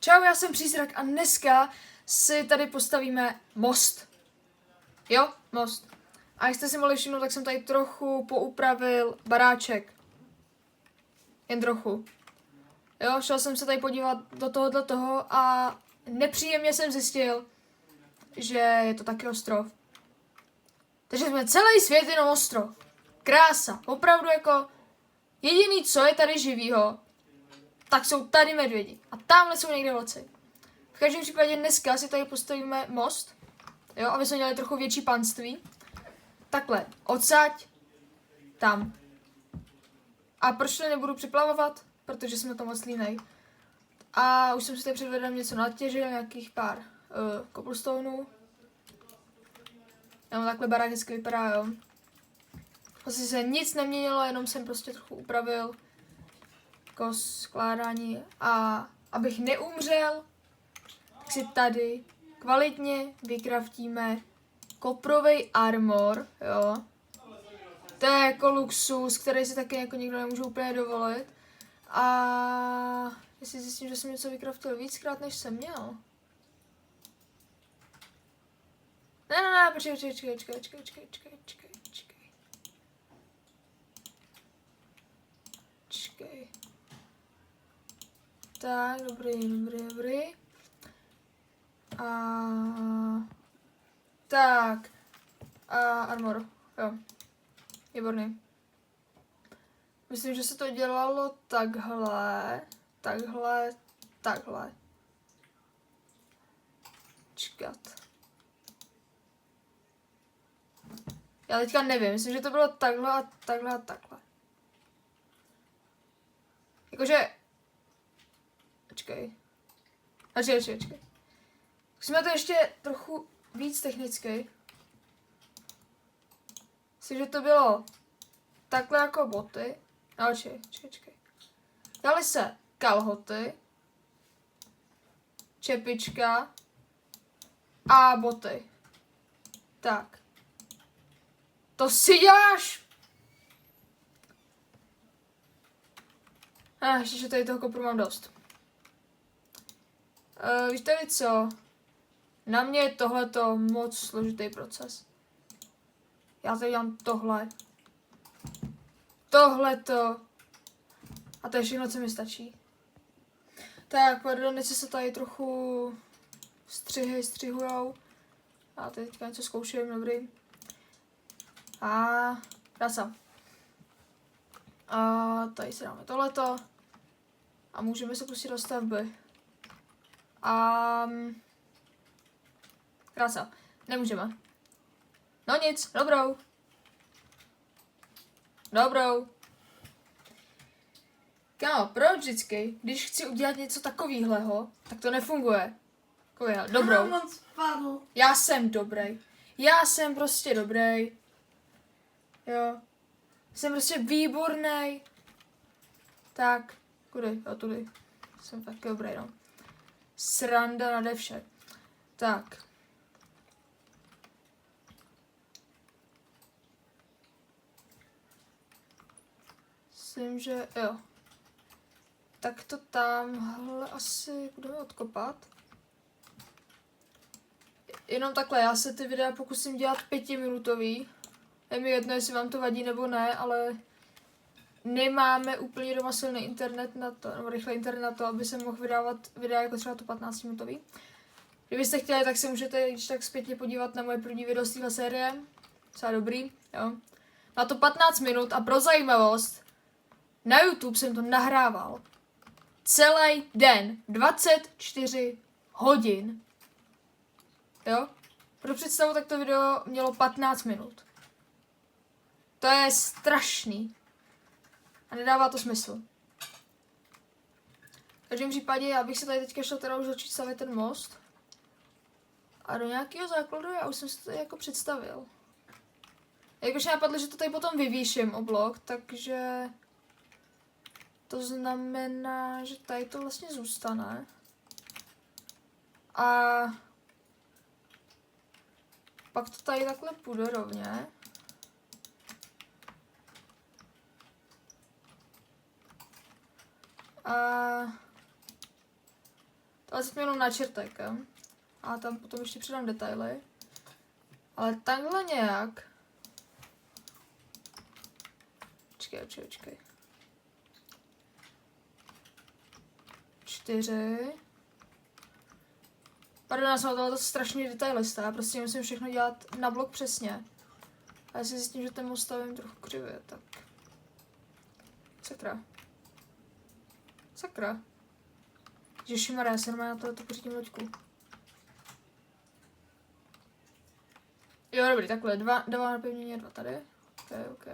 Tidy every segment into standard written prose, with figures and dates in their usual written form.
Čau, já jsem Přízrak a dneska si tady postavíme most. Jo, most. A jak jste si mohli všimnout, tak jsem tady trochu poupravil baráček. Jen trochu. Jo, šel jsem se tady podívat do toho a nepříjemně jsem zjistil, že je to taky ostrov. Takže jsme celý svět jenom ostrov. Krása. Opravdu jako jediný, co je tady živýho, tak jsou tady medvědi. A tamhle jsou někde vlci. V každém případě dneska si tady postavíme most, jo, aby jsme měli trochu větší panství. Takhle, odsaď, tam. A proč to nebudu připlavovat? Protože jsme to moc línej. A už jsem si tady předvedl něco natěžil, nějakých pár cobblestoneů. No, takhle barák hezky vypadá, jo. Vlastně se nic neměnilo, jenom jsem prostě trochu upravil jako skládání. A abych neumřel, tak si tady kvalitně vykraftíme koprovej armor, jo. To je jako luxus, který si taky jako nikdo nemůže úplně dovolit. A jestli zjistím, že jsem něco vykraftil víckrát, než jsem měl. Ne, počkej. Tak, dobrý. Tak. Armor, jo. Výborný. Myslím, že se to dělalo takhle. Čekat. Já teďka nevím, myslím, že to bylo takhle. Jakože... Počkej. Jsme to ještě trochu víc technicky. Myslím, že to bylo takhle jako boty. No, čekej. Dali se kalhoty, čepička a boty. Tak. To si děláš! Ještě, že tady toho kopru mám dost. Víš tady co? Na mě je tohleto moc složitý proces. Já tady dělám tohleto. A to je všechno, co mi stačí. Tak, pardon, teď se tady trochu střihujou. A teďka něco zkouším, dobrý. A krása. A tady si dáme tohleto. A můžeme se pustit do stavby. A krása. Nemůžeme. No nic, dobrou. Kámo, proč vždycky, když chci udělat něco takovýhleho, tak to nefunguje. Dobrou. Já jsem dobrý. Já jsem prostě dobrý. Jo. Jsem prostě výborný. Tak, kudy? Jo, tudy. Jsem taky dobrý, no. Sranda nade vše. Tak. Myslím, že jo. Tak to tamhle asi budeme odkopat. Jenom takhle, já se ty videa pokusím dělat 5minutový. Je mi jedno, jestli vám to vadí nebo ne, ale nemáme úplně doma silný internet na to, nebo rychlý internet na to, aby se mohl vydávat videa jako třeba to 15minutový. Kdybyste chtěli, tak se můžete již tak zpětně podívat na moje první video z téhle série. Docela dobrý, jo. Má to 15 minut a pro zajímavost, na YouTube jsem to nahrával celý den, 24 hodin. Jo? Pro představu, tak to video mělo 15 minut. To je strašný. A nedává to smysl. V každém případě já bych se tady teďka šel teda už začít stavět ten most. A do nějakého základu já už jsem si to tady jako představil. Jakože napadlo, že to tady potom vyvýším o blok, takže... To znamená, že tady to vlastně zůstane. A pak to tady takhle půjde rovně. A Ale teď jenom načrtek, jo? A tam potom ještě přidám detaily. Ale takhle nějak. Počkej. 4. Pardon, já jsem tohle strašně detailista, já prostě musím všechno dělat na blok přesně. A já si zjistím, že ten most stavím trochu křivě, tak... Sakra. Ježišmarja, já se normálně na tohleto pořídím loďku. Jo, dobrý, takhle, dva napevnění a 2 tady. Ok.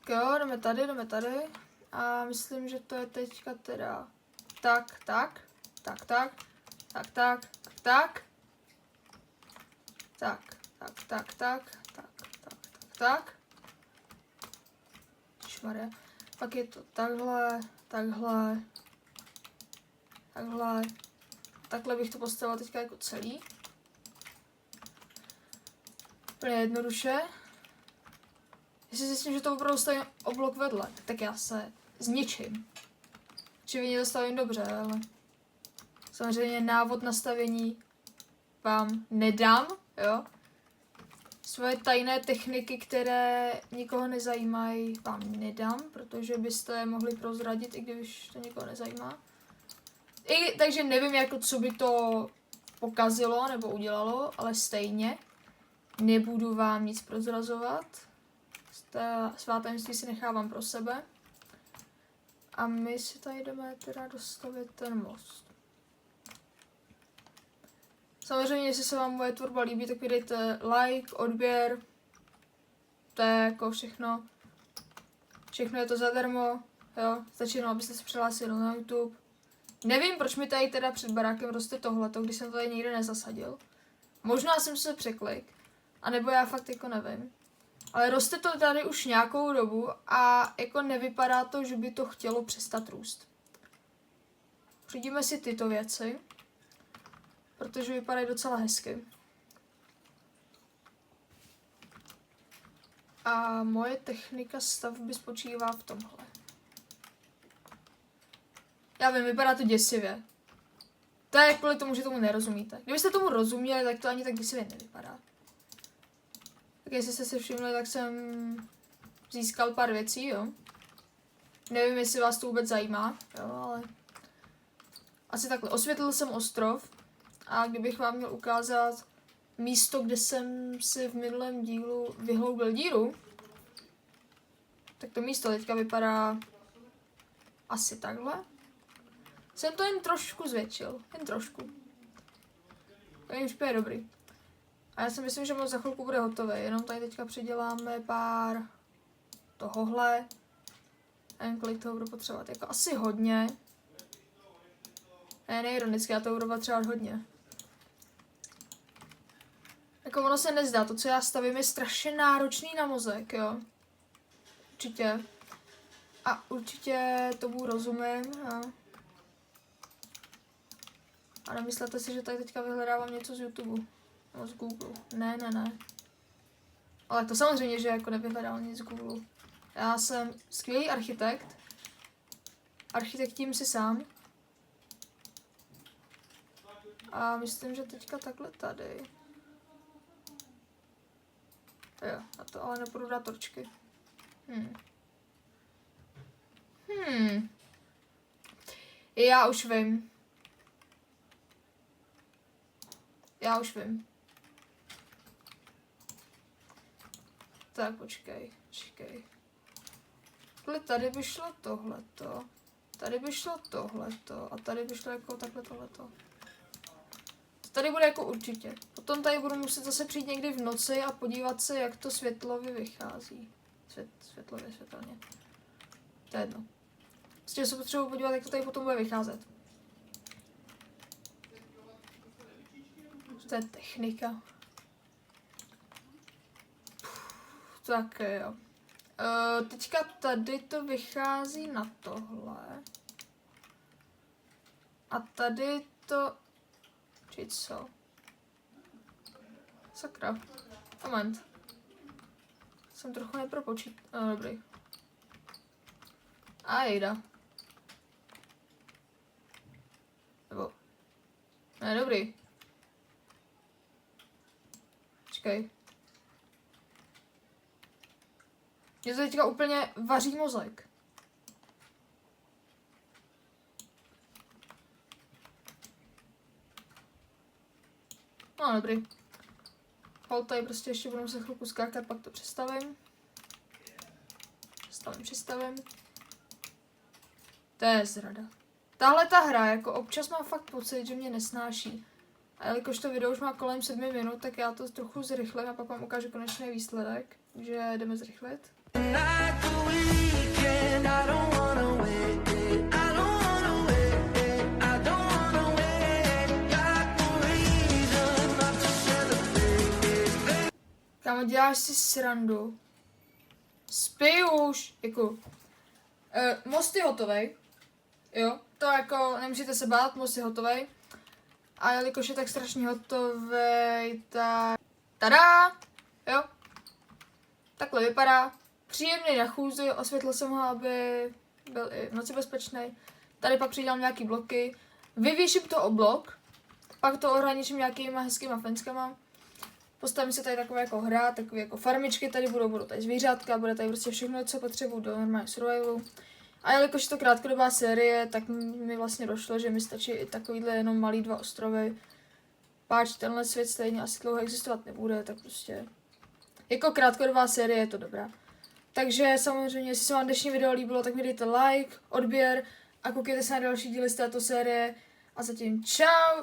Jo, jdeme tady. A myslím, že to je teďka teda tak. Šmarja. Pak je to takhle. Takhle bych to postavila teďka jako celý. Úplně jednoduše. Jestli zjistím, že to opravdu stavím o blok vedle, tak já se zničím. Očividně to stavím dobře, ale samozřejmě návod nastavení vám nedám, jo. Svoje tajné techniky, které nikoho nezajímají, vám nedám, protože byste je mohli prozradit, i když to nikoho nezajímá. Takže nevím, jako co by to pokazilo nebo udělalo, ale stejně nebudu vám nic prozrazovat. Svá tajemství si nechávám pro sebe. A my si tady jdeme teda dostavit ten most. Samozřejmě, jestli se vám moje tvorba líbí, tak vydejte like, odběr. To je jako všechno. Všechno je to zadarmo. Jo, stačí jenom, abyste se přihlásili na YouTube. Nevím, proč mi tady teda před barákem roste tohleto, když jsem to tady nikde nezasadil. Možná jsem se překlik. A nebo já fakt jako nevím. Ale roste to tady už nějakou dobu a jako nevypadá to, že by to chtělo přestat růst. Přijďme si tyto věci, protože vypadají docela hezky. A moje technika stavby spočívá v tomhle. Já vím, vypadá to děsivě. To je kvůli tomu, že tomu nerozumíte. Kdybyste tomu rozuměli, tak to ani tak děsivě nevypadá. Tak jestli jste si všimli, tak jsem získal pár věcí, jo. Nevím, jestli vás to vůbec zajímá, jo, ale... Asi takhle. Osvětlil jsem ostrov a kdybych vám měl ukázat místo, kde jsem si v minulém dílu vyhloubil díru, tak to místo teďka vypadá asi takhle. Jsem to jen trošku zvětšil, jen trošku. To je už dobrý. A já si myslím, že moc za chvilku bude hotové, jenom tady teďka přiděláme pár tohohle. A jen kolik toho budu potřebovat, jako asi hodně. Ne, neironicky, já to budu potřebovat hodně. Jako ono se nezdá, to, co já stavím, je strašně náročný na mozek, jo. Určitě. A určitě tomu rozumím, jo. A nemyslete si, že tady teďka vyhledávám něco z YouTube. No, z Google. Ne. Ale to samozřejmě, že jako nevyhledám nic z Google. Já jsem skvělý architekt. Architektím si sám. A myslím, že teďka takhle tady. Jo, na to ale nepůjdu dát torčky. Já už vím. Tak, počkej. Tady by šlo tohleto. Tady by šlo tohleto. A tady by šlo jako takhle tohleto. To tady bude jako určitě. Potom tady budu muset zase přijít někdy v noci a podívat se, jak to světlově vychází. Světelně. To je jedno. Prostě se potřebuji podívat, jak to tady potom bude vycházet. To je technika. Tak jo. Teďka tady to vychází na tohle. A tady to... Či co? Sakra. Moment. Jsem trochu nepropočítal. Dobrý. A jejda. Ne, dobrý. Počkej. Mě to teďka úplně vaří mozek. No, dobrý. Hold, tady prostě ještě budu se chvilku skákat, pak to přestavím. Přestavím. To je zrada. Tahle ta hra, jako občas mám fakt pocit, že mě nesnáší. A jelikož to video už má kolem 7 minut, tak já to trochu zrychlím a pak vám ukážu konečný výsledek. Takže jdeme zrychlit. Kámo, děláš si srandu. Spí už. Děkuju. Most je hotovej. Jo, to jako nemůžete se bát, most je hotovej. A jelikož je tak strašně hotovej, tak... Tada! Jo. Takhle vypadá. Příjemný na chůzi, osvětlil jsem ho, aby byl i v noci bezpečný. Tady pak přidám nějaký bloky. Vyvěším to o blok. Pak to ohraničím nějakýma hezkýma fenskama. Postavím si tady takové jako hra, takové jako farmičky, tady budou tady zvířátka, bude tady prostě všechno, co potřebuju do normálního survivalu. A jelikož je to krátkodobá série, tak mi vlastně došlo, že mi stačí i takovýhle jenom malý 2 ostrovy. Páč, tenhle svět stejně asi dlouho existovat nebude, tak prostě jako krátkodobá série je to dobrá. Takže samozřejmě, jestli se vám dnešní video líbilo, tak mi dejte like, odběr a koukejte se na další díly z této série. A zatím čau!